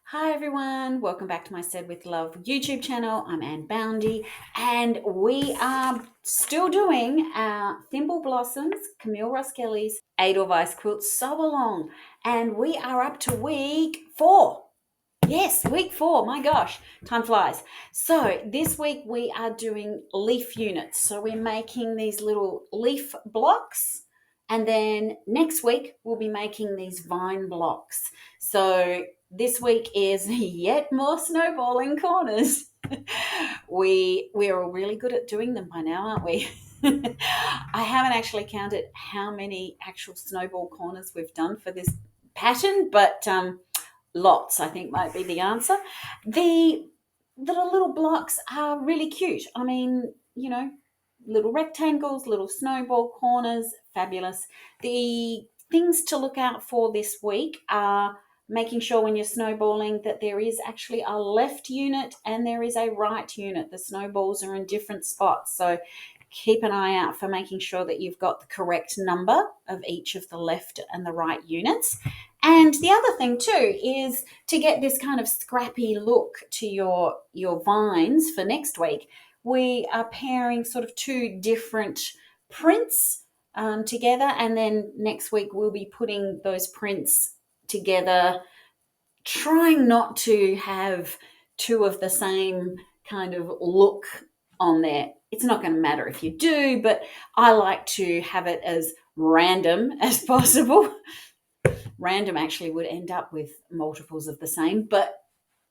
Hi everyone, welcome back to my Said with Love YouTube channel. I'm Anne Boundy and we are still doing our Thimble Blossoms, Camille Roskelley's Edelweiss Quilt Sew Along, and we are up to week 4. Yes, week 4, my gosh, time flies. So this week we are doing leaf units. So we're making these little leaf blocks, and then next week we'll be making these vine blocks. So this week is yet more snowballing corners. We are all really good at doing them by now, aren't we? I haven't actually counted how many actual snowball corners we've done for this pattern, but lots, I think, might be the answer. The little blocks are really cute. I mean, little rectangles, little snowball corners, fabulous. The things to look out for this week are making sure when you're snowballing that there is actually a left unit and there is a right unit. The snowballs are in different spots. So keep an eye out for making sure that you've got the correct number of each of the left and the right units. And the other thing too is to get this kind of scrappy look to your vines for next week. We are pairing sort of two different prints together, and then next week we'll be putting those prints together, trying not to have two of the same kind of look on there. It's not going to matter if you do, but I like to have it as random as possible. Random actually would end up with multiples of the same, but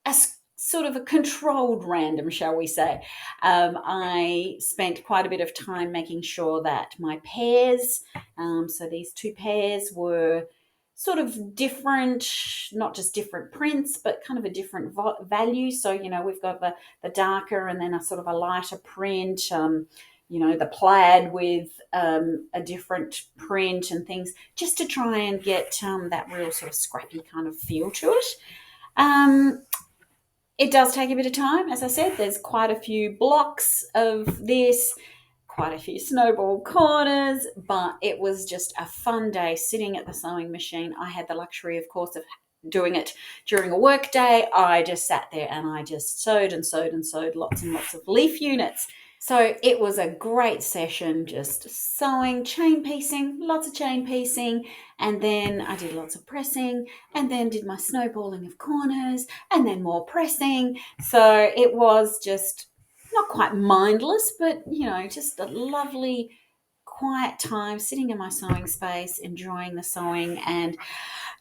a sort of a controlled random, shall we say. I spent quite a bit of time making sure that my pairs, so these two pairs were sort of different, not just different prints, but kind of a different value. So, we've got the darker and then a sort of a lighter print, the plaid with a different print and things, just to try and get that real sort of scrappy kind of feel to it. It does take a bit of time. As I said, there's quite a few blocks of this, quite a few snowball corners, but it was just a fun day sitting at the sewing machine. I had the luxury, of course, of doing it during a work day. I just sat there and I just sewed and sewed and sewed lots and lots of leaf units. So it was a great session, just sewing, chain piecing, lots of chain piecing, and then I did lots of pressing, and then did my snowballing of corners, and then more pressing. So it was just not quite mindless, but just a lovely quiet time sitting in my sewing space, enjoying the sewing and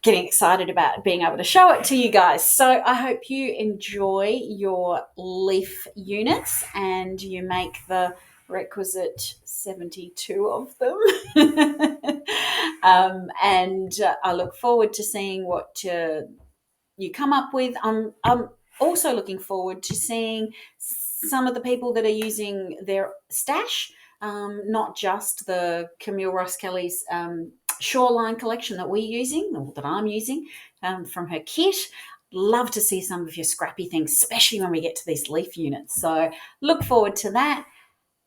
getting excited about being able to show it to you guys. So I hope you enjoy your leaf units and you make the requisite 72 of them. And I look forward to seeing what you come up with. I'm also looking forward to seeing some of the people that are using their stash, not just the Camille Roskelley's Shoreline collection that we're using, or that I'm using from her kit. Love to see some of your scrappy things, especially when we get to these leaf units. So look forward to that.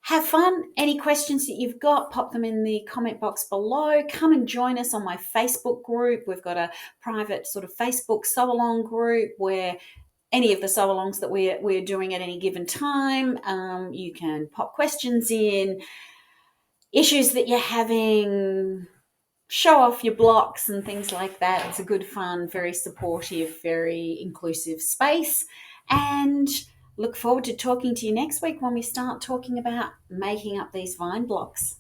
Have fun. Any questions that you've got, pop them in the comment box below. Come and join us on my Facebook group. We've got a private sort of Facebook sew along group where any of the sew alongs that we're doing at any given time, you can pop questions in, issues that you're having, show off your blocks and things like that. It's a good fun, very supportive, very inclusive space. And look forward to talking to you next week when we start talking about making up these vine blocks.